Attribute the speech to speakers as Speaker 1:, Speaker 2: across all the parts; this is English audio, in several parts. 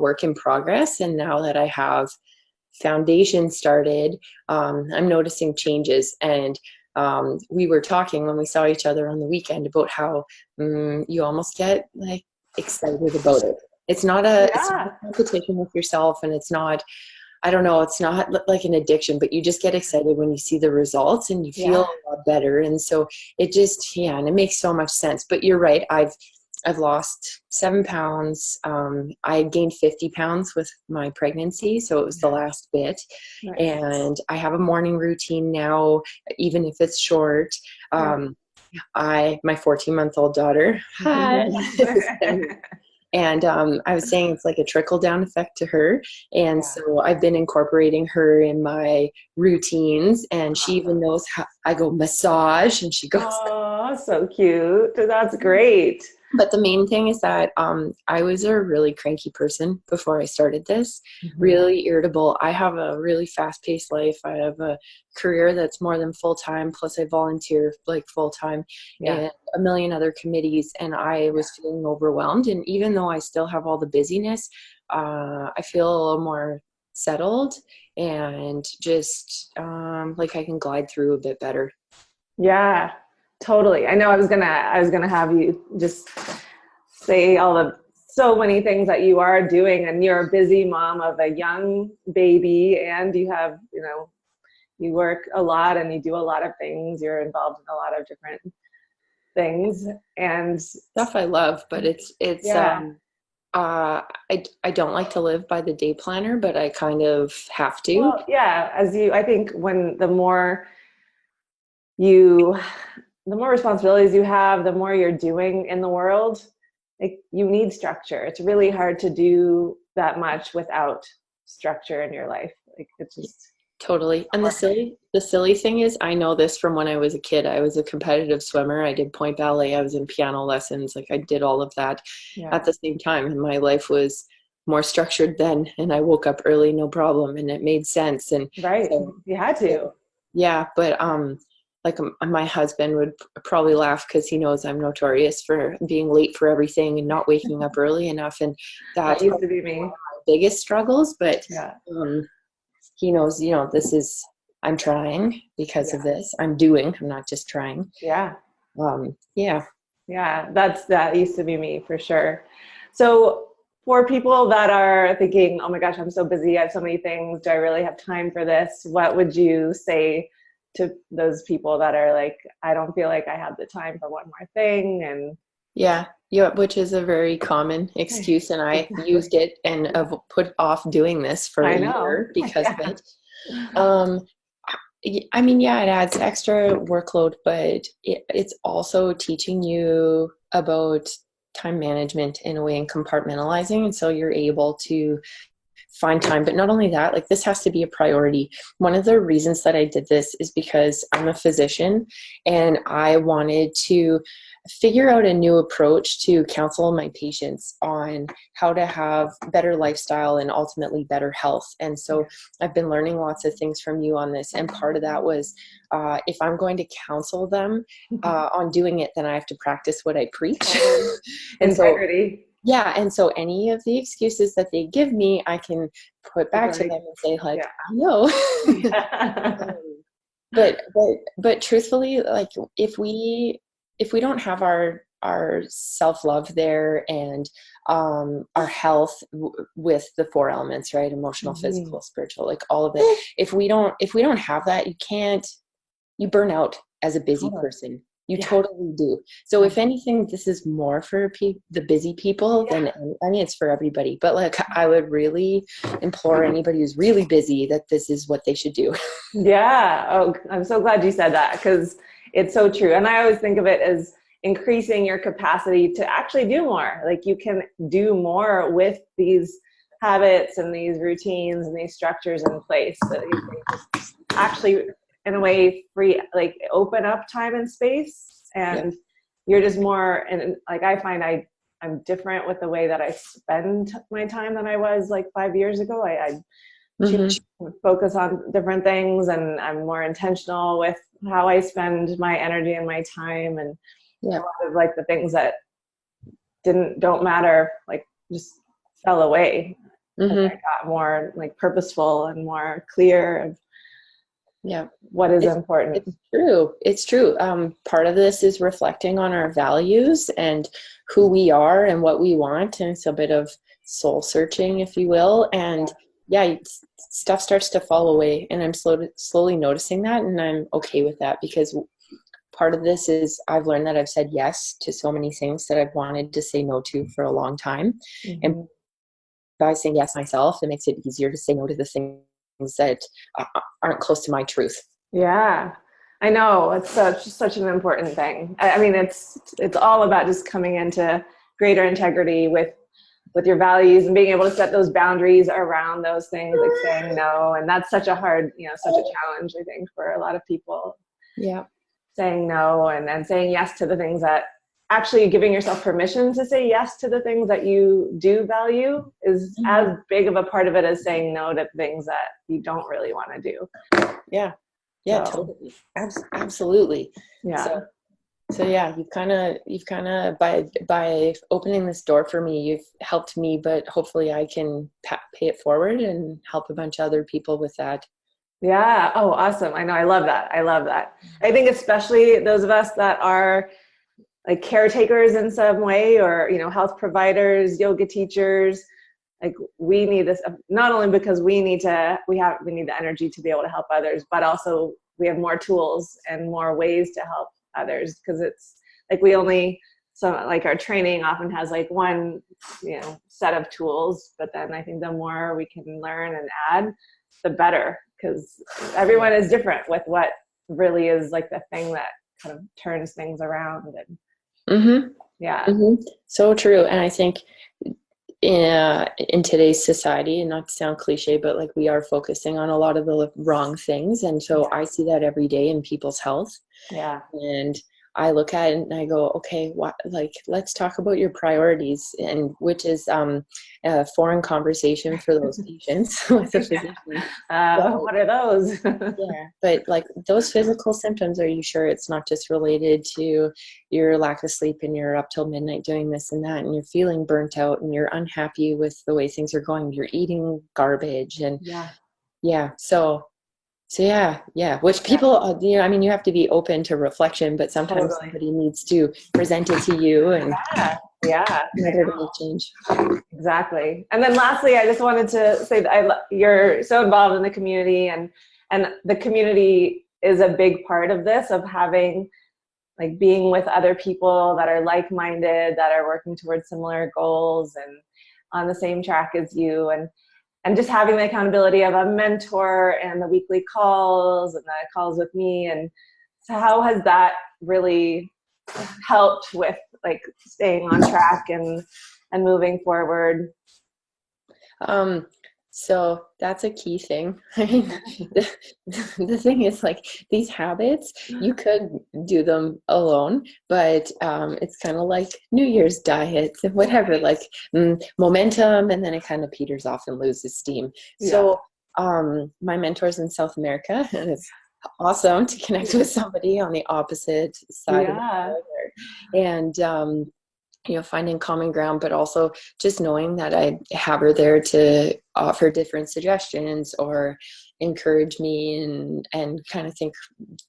Speaker 1: work in progress. And now that I have foundation started, I'm noticing changes. And we were talking when we saw each other on the weekend about how you almost get like excited about it. It's not it's not a competition with yourself, and it's not, I don't know, it's not like an addiction, but you just get excited when you see the results and you feel a lot better. And so it just, and it makes so much sense. But you're right. I've lost 7 pounds. I had gained 50 pounds with my pregnancy. So it was the last bit. Nice. And I have a morning routine now, even if it's short. My 14-month-old daughter, hi. And I was saying it's like a trickle-down effect to her. And so I've been incorporating her in my routines. And she even knows how I go massage, and she goes.
Speaker 2: Oh, so cute. That's great.
Speaker 1: But the main thing is that I was a really cranky person before I started this, really irritable. I have a really fast-paced life. I have a career that's more than full-time, plus I volunteer like full-time and a million other committees, and I was feeling overwhelmed. And even though I still have all the busyness, I feel a little more settled and just like I can glide through a bit better.
Speaker 2: Yeah. Totally. I know I was gonna have you just say so many things that you are doing, and you're a busy mom of a young baby, and you have, you work a lot and you do a lot of things. You're involved in a lot of different things and
Speaker 1: stuff I love, but I don't like to live by the day planner, but I kind of have to.
Speaker 2: Well, I think when the more responsibilities you have, the more you're doing in the world, like, you need structure. It's really hard to do that much without structure in your life. Like, it's just
Speaker 1: totally. And the silly thing is, I know this from when I was a kid. I was a competitive swimmer. I did point ballet. I was in piano lessons. Like, I did all of that at the same time. And my life was more structured then. And I woke up early, no problem. And it made sense. And
Speaker 2: so, you had to.
Speaker 1: Yeah. But, like, my husband would probably laugh because he knows I'm notorious for being late for everything and not waking up early enough. And that
Speaker 2: used to be me.
Speaker 1: One of my biggest struggles. But he knows, I'm trying because of this. I'm not just trying.
Speaker 2: Yeah.
Speaker 1: Yeah,
Speaker 2: that used to be me for sure. So for people that are thinking, oh my gosh, I'm so busy, I have so many things, do I really have time for this? What would you say to those people that are like, I don't feel like I have the time for one more thing? And
Speaker 1: which is a very common excuse, and I used it and put off doing this for a year because of it. I mean, it adds extra workload, but it's also teaching you about time management in a way, and compartmentalizing, and so you're able to find time. But not only that, like, this has to be a priority. One of the reasons that I did this is because I'm a physician, and I wanted to figure out a new approach to counsel my patients on how to have better lifestyle and ultimately better health. And so I've been learning lots of things from you on this. And part of that was, if I'm going to counsel them on doing it, then I have to practice what I preach.
Speaker 2: Integrity.
Speaker 1: And so any of the excuses that they give me, I can put back to them and say, like, I know. But truthfully, like, if we don't have our self-love there, and our health with the 4 elements, right? Emotional, physical, spiritual, like all of it. If we don't have that, you burn out as a busy person. You totally do. So if anything, this is more for the busy people than, I mean, it's for everybody. But like, I would really implore anybody who's really busy that this is what they should do.
Speaker 2: Yeah. Oh, I'm so glad you said that, because it's so true. And I always think of it as increasing your capacity to actually do more. Like, you can do more with these habits and these routines and these structures in place, that you can just actually, in a way, open up time and space, and you're just more, and like, I find I'm different with the way that I spend my time than I was like 5 years ago. I focus on different things, and I'm more intentional with how I spend my energy and my time, and a lot of like the things that don't matter, like, just fell away. as
Speaker 1: Mm-hmm.
Speaker 2: I got more like purposeful and more clear of
Speaker 1: Yeah.
Speaker 2: what is
Speaker 1: It's
Speaker 2: important.
Speaker 1: it's true. It's true. Part of this is reflecting on our values and who we are and what we want, and it's a bit of soul searching, if you will. And yeah, stuff starts to fall away, and I'm slowly noticing that, and I'm okay with that because part of this is I've learned that I've said yes to so many things that I've wanted to say no to for a long time, and
Speaker 2: Mm-hmm.
Speaker 1: by saying yes myself, it makes it easier to say no to the things that aren't close to my truth.
Speaker 2: Yeah, I know. It's such an important thing. I mean, it's all about just coming into greater integrity with your values and being able to set those boundaries around those things, like saying no. And that's such a hard, such a challenge, I think, for a lot of people,
Speaker 1: Yeah.
Speaker 2: saying no and saying yes to the things that actually giving yourself permission to say yes to the things that you do value is
Speaker 1: Mhm.
Speaker 2: as big of a part of it as saying no to things that you don't really want to do.
Speaker 1: Yeah. Yeah,
Speaker 2: So,
Speaker 1: totally. Absolutely.
Speaker 2: yeah.
Speaker 1: So yeah, you've kind of by opening this door for me, you've helped me, but hopefully I can pay it forward and help a bunch of other people with that.
Speaker 2: Yeah. Oh, awesome. I know. I love that. I love that. I think especially those of us that are like caretakers in some way, or, health providers, yoga teachers, like we need this not only because we need the energy to be able to help others, but also we have more tools and more ways to help others, because it's like so like our training often has like one, set of tools, but then I think the more we can learn and add, the better, because everyone is different with what really is like the thing that kind of turns things around. And
Speaker 1: Mm-hmm.
Speaker 2: yeah.
Speaker 1: Mm-hmm. So true. And I think in today's society, and not to sound cliche, but like we are focusing on a lot of the wrong things. And so I see that every day in people's health.
Speaker 2: Yeah.
Speaker 1: And I look at it and I go, okay, let's talk about your priorities, and which is a foreign conversation for those patients with a physician.
Speaker 2: What are those?
Speaker 1: Yeah, but like those physical symptoms, are you sure it's not just related to your lack of sleep and you're up till midnight doing this and that, and you're feeling burnt out and you're unhappy with the way things are going, you're eating garbage, and
Speaker 2: Yeah.
Speaker 1: yeah, so yeah, which
Speaker 2: Yeah.
Speaker 1: people, I mean, you have to be open to reflection, but sometimes
Speaker 2: Totally.
Speaker 1: somebody needs to present it to you and
Speaker 2: Yeah. Yeah.
Speaker 1: in order to make change.
Speaker 2: Exactly. And then lastly, I just wanted to say that you're so involved in the community, and the community is a big part of this, of having like being with other people that are like-minded, that are working towards similar goals and on the same track as you, and just having the accountability of a mentor and the weekly calls and the calls with me. And so how has that really helped with like staying on track and moving forward?
Speaker 1: Um, so that's a key thing. I mean, the, the thing is, like, these habits, you could do them alone, but it's kind of like New Year's diets and whatever, like momentum, and then it kind of peters off and loses steam.
Speaker 2: Yeah.
Speaker 1: So my mentor's in South America, and it's awesome to connect with somebody on the opposite side of the
Speaker 2: Yeah.
Speaker 1: world there. And finding common ground, but also just knowing that I have her there to offer different suggestions or encourage me and kind of think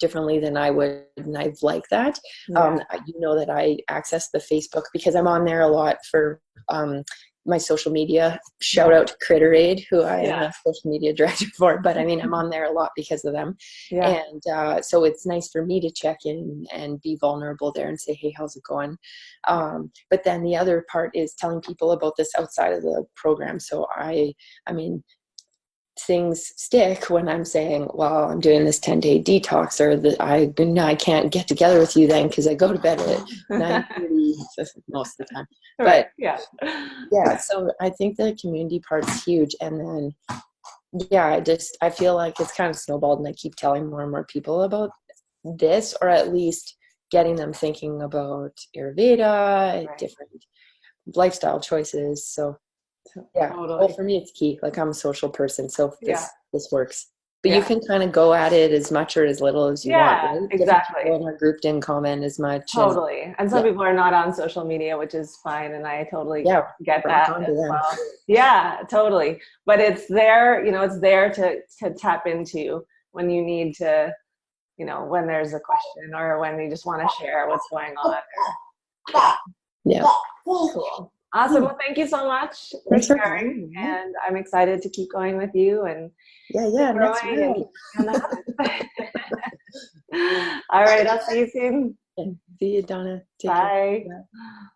Speaker 1: differently than I would. And I like that.
Speaker 2: Yeah.
Speaker 1: That I access the Facebook because I'm on there a lot for my social media. Shout out to Critter Aid, who I am
Speaker 2: Yeah.
Speaker 1: a social media director for, but I mean, I'm on there a lot because of them.
Speaker 2: Yeah.
Speaker 1: And so it's nice for me to check in and be vulnerable there and say, hey, how's it going? But then the other part is telling people about this outside of the program. So I mean, things stick when I'm saying, well, I'm doing this 10-day detox, or that I can't get together with you then because I go to bed at 9:30 most of the time.
Speaker 2: Right.
Speaker 1: But
Speaker 2: Yeah.
Speaker 1: yeah, so I think the community part's huge. And then, yeah, I feel like it's kind of snowballed, and I keep telling more and more people about this, or at least getting them thinking about Ayurveda,
Speaker 2: Right.
Speaker 1: different lifestyle choices. So yeah, well,
Speaker 2: Totally.
Speaker 1: for me, it's key. Like, I'm a social person, so
Speaker 2: Yeah.
Speaker 1: this works. But you
Speaker 2: Yeah.
Speaker 1: can kind of go at it as much or as little as you want,
Speaker 2: Yeah,
Speaker 1: right? Different people
Speaker 2: exactly.
Speaker 1: in our group didn't comment as much. And
Speaker 2: Totally. And some
Speaker 1: yeah,
Speaker 2: people are not on social media, which is fine. And I totally
Speaker 1: yeah,
Speaker 2: get
Speaker 1: rock
Speaker 2: that
Speaker 1: on to
Speaker 2: as
Speaker 1: them.
Speaker 2: well. Yeah, totally. But it's there, it's there to tap into when you need to, when there's a question or when you just want to share what's going on. Yeah.
Speaker 1: Yeah.
Speaker 2: Cool. Awesome. Well, thank you so much for
Speaker 1: Thanks for
Speaker 2: sharing.
Speaker 1: having me.
Speaker 2: And I'm excited to keep going with you and
Speaker 1: Yeah,
Speaker 2: keep
Speaker 1: yeah, next
Speaker 2: growing and
Speaker 1: round.
Speaker 2: keep on the habit. All right. I'll see you soon.
Speaker 1: Okay. See you, Donna. Take care.
Speaker 2: Bye.
Speaker 1: Bye.